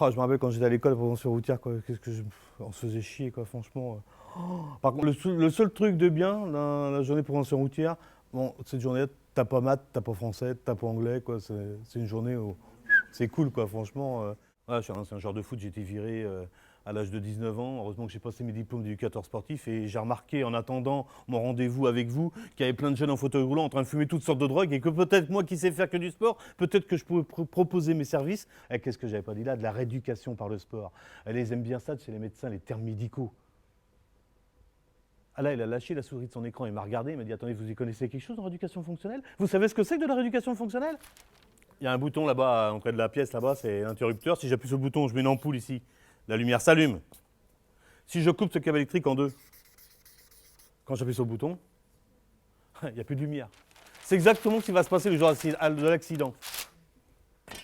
Oh, je me rappelle quand j'étais à l'école, la prévention routière, quoi, on se faisait chier, quoi, franchement. Par contre, le seul truc de bien dans la journée prévention routière, bon, cette journée-là, t'as pas maths, t'as pas français, t'as pas anglais, quoi. C'est une journée où c'est cool, quoi, franchement. Voilà, c'est un joueur de foot, j'ai été viré à l'âge de 19 ans. Heureusement que j'ai passé mes diplômes d'éducateur sportif et j'ai remarqué en attendant mon rendez-vous avec vous qu'il y avait plein de jeunes en fauteuil roulant en train de fumer toutes sortes de drogues et que peut-être moi qui sais faire que du sport, peut-être que je pourrais proposer mes services. Qu'est-ce que j'avais pas dit là? De la rééducation par le sport. Ils aiment bien ça chez les médecins, les termes médicaux. Ah là, il a lâché la souris de son écran, il m'a regardé, il m'a dit attendez, vous y connaissez quelque chose en rééducation fonctionnelle? Vous savez ce que c'est que de la rééducation fonctionnelle? Il y a un bouton là-bas, à l'entrée de la pièce, là-bas, c'est l'interrupteur. Si j'appuie sur le bouton, je mets une ampoule ici. La lumière s'allume. Si je coupe ce câble électrique en deux, quand j'appuie sur le bouton, il n'y a plus de lumière. C'est exactement ce qui va se passer le jour de l'accident.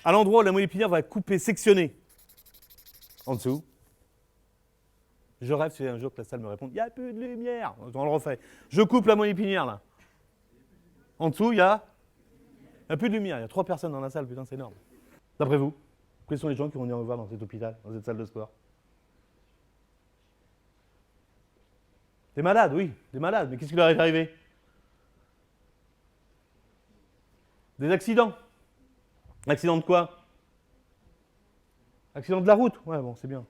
À l'endroit où la moelle épinière va être coupée, sectionnée, en dessous, je rêve, c'est un jour que la salle me réponde, il n'y a plus de lumière. On le refait. Je coupe la moelle épinière, là. En dessous, il n'y a plus de lumière. Il y a 3 personnes dans la salle, putain, c'est énorme. D'après vous, quels sont les gens qui vont venir me voir dans cet hôpital, dans cette salle de sport? Des malades, oui, des malades. Mais qu'est-ce qui leur est arrivé? Des accidents. Accident de quoi? Accident de la route. Ouais, bon, c'est bien.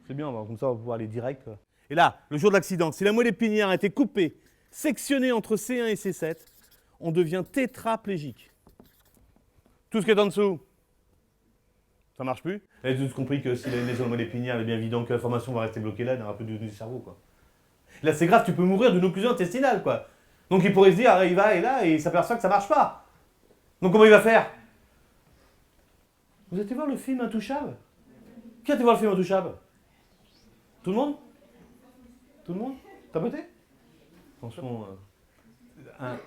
C'est bien, comme ça on va pouvoir aller direct. Et là, le jour de l'accident, si la moelle épinière a été coupée, sectionnée entre C1 et C7, on devient tétraplégique. Tout ce qui est en dessous, ça marche plus. Et vous avez compris que si la maison de moelle épinière est bien évident que l'information va rester bloquée là, il n'y aura plus du cerveau, quoi. Là, c'est grave, tu peux mourir d'une occlusion intestinale, quoi. Donc il pourrait se dire, il va et là, et il s'aperçoit que ça marche pas. Donc comment il va faire? Vous avez été voir le film Intouchable? Qui a été voir le film Intouchable? Tout le monde? Tout le monde? T'as voté? Franchement,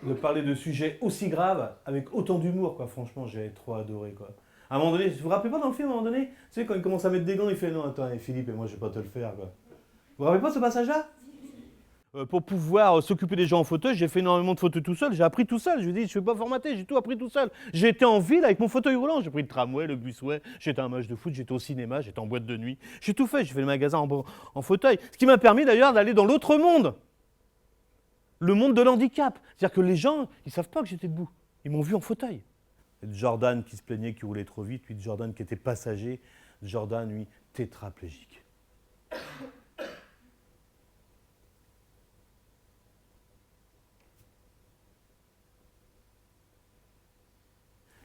de parler de sujets aussi graves avec autant d'humour, quoi. Franchement, j'ai trop adoré, quoi. À un moment donné, vous vous rappelez pas dans le film, à un moment donné, tu sais, quand il commence à mettre des gants, il fait non, attends, Philippe, et moi, je vais pas te le faire, quoi. Vous vous rappelez pas ce passage-là? Pour pouvoir s'occuper des gens en fauteuil, j'ai fait énormément de fauteuils tout seul, j'ai appris tout seul. Je lui ai dit, je ne suis pas formaté, j'ai tout appris tout seul. J'ai été en ville avec mon fauteuil roulant, j'ai pris le tramway, le busway, j'étais à un match de foot, j'étais au cinéma, j'étais en boîte de nuit. J'ai tout fait, j'ai fait le magasin en fauteuil. Ce qui m'a permis d'ailleurs d'aller dans l'autre monde, le monde de l'handicap. C'est-à-dire que les gens, ils ne savent pas que j'étais debout. Ils m'ont vu en fauteuil. Jordan qui se plaignait qu'il roulait trop vite, lui Jordan qui était passager, Jordan, lui, tétraplégique.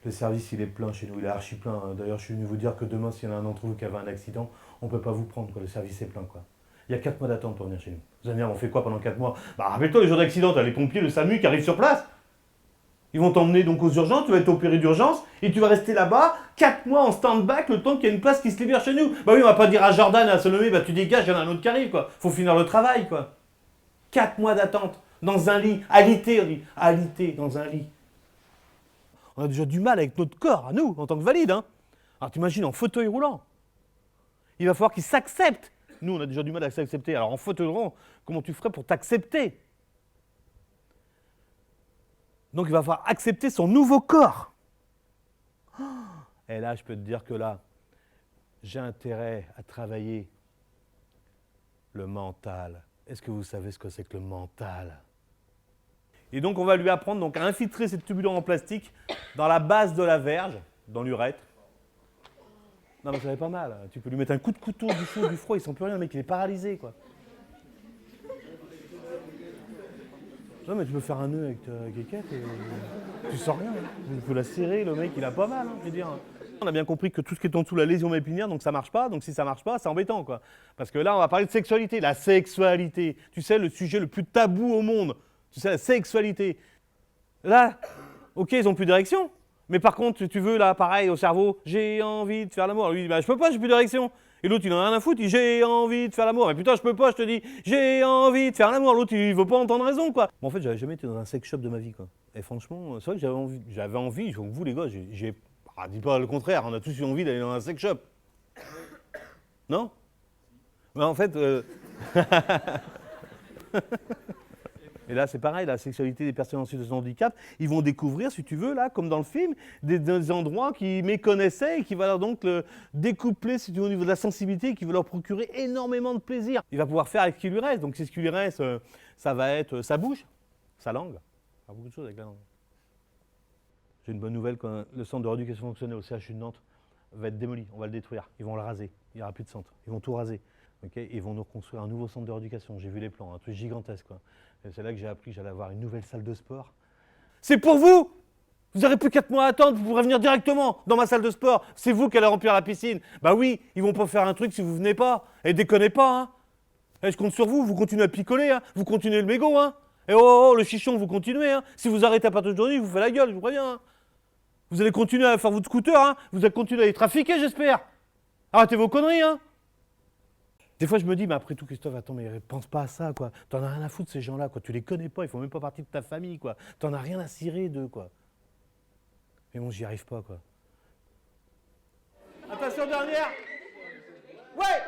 Le service, il est plein chez nous, il est archi plein. D'ailleurs, je suis venu vous dire que demain, s'il y en a un d'entre vous qui avait un accident, on ne peut pas vous prendre, quoi. Le service est plein, quoi. Il y a 4 mois d'attente pour venir chez nous. Vous allez me dire, on fait quoi pendant 4 mois? Bah, rappelle-toi, les jours d'accident, t'as les pompiers, le SAMU qui arrivent sur place. Ils vont t'emmener donc aux urgences, tu vas être opéré d'urgence, et tu vas rester là-bas 4 mois en stand-by, le temps qu'il y ait une place qui se libère chez nous. Bah oui, on va pas dire à Jordan, à se lever, bah tu dégages, il y en a un autre qui arrive, quoi. Faut finir le travail, quoi. 4 mois d'attente, dans un lit, alité, on dit, alité, dans un lit. On a déjà du mal avec notre corps, à nous, en tant que valides. Hein. Alors t'imagines en fauteuil roulant. Il va falloir qu'il s'accepte. Nous, on a déjà du mal à s'accepter. Alors en fauteuil roulant, comment tu ferais pour t'accepter? Donc il va falloir accepter son nouveau corps. Et là, je peux te dire que là, j'ai intérêt à travailler le mental. Est-ce que vous savez ce que c'est que le mental? Et donc on va lui apprendre donc, à infiltrer cette tubulure en plastique dans la base de la verge, dans l'urètre. Non mais ça fait pas mal, tu peux lui mettre un coup de couteau, du chaud, du froid, il sent plus rien, le mec il est paralysé, quoi. Non mais tu peux faire un nœud avec ta quéquette et tu sens rien. Tu peux la serrer, le mec il a pas mal, je veux dire. On a bien compris que tout ce qui est en dessous de la lésion épinière, donc ça marche pas, donc si ça marche pas, c'est embêtant, quoi. Parce que là on va parler de sexualité, la sexualité, tu sais, le sujet le plus tabou au monde. Tu sais, la sexualité. Là, ok, ils n'ont plus d'érection. Mais par contre, tu veux, là, pareil, au cerveau, j'ai envie de faire l'amour. Lui, il dit, bah, je peux pas, j'ai plus d'érection. Et l'autre, il en a rien à foutre, il dit, j'ai envie de faire l'amour. Mais putain, je peux pas, je te dis, j'ai envie de faire l'amour. L'autre, il veut pas entendre raison, quoi. Bon, en fait, j'avais jamais été dans un sex shop de ma vie, quoi. Et franchement, c'est vrai que j'avais envie, vous, les gars, dis pas le contraire, on a tous eu envie d'aller dans un sex shop. Non? Mais en fait, Et là, c'est pareil, la sexualité des personnes en situation de handicap, ils vont découvrir, si tu veux, là, comme dans le film, des endroits qu'ils méconnaissaient et qui va leur donc le découpler, si tu veux, au niveau de la sensibilité, et qui va leur procurer énormément de plaisir. Il va pouvoir faire avec ce qui lui reste. Donc, ce qui lui reste, ça va être sa bouche, sa langue. Il va beaucoup de choses avec la langue. J'ai une bonne nouvelle, quand le centre de rééducation fonctionnelle au CHU de Nantes va être démoli, on va le détruire. Ils vont le raser, il n'y aura plus de centre. Ils vont tout raser. Okay, ils vont nous reconstruire un nouveau centre de rééducation. J'ai vu les plans, un truc gigantesque, quoi. Et c'est là que j'ai appris que j'allais avoir une nouvelle salle de sport. C'est pour vous! Vous n'aurez plus 4 mois à attendre, vous pourrez venir directement dans ma salle de sport. C'est vous qui allez remplir la piscine. Bah oui, ils vont pas faire un truc si vous venez pas. Et déconnez pas, hein. Et je compte sur vous, vous continuez à picoler, hein. Vous continuez le mégot, hein. Et oh, le chichon, vous continuez, hein. Si vous arrêtez à partir d'aujourd'hui, je vous fais la gueule, je vous préviens, hein. Vous allez continuer à faire votre scooter, hein. Vous allez continuer à les trafiquer, j'espère. Arrêtez vos conneries, hein. Des fois, je me dis, mais après tout, Christophe, attends, mais pense pas à ça, quoi. T'en as rien à foutre, ces gens-là, quoi. Tu les connais pas, ils font même pas partie de ta famille, quoi. T'en as rien à cirer d'eux, quoi. Mais bon, j'y arrive pas, quoi. Attention, dernière. Ouais.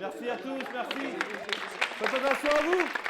Merci à tous, merci. Faites attention à vous.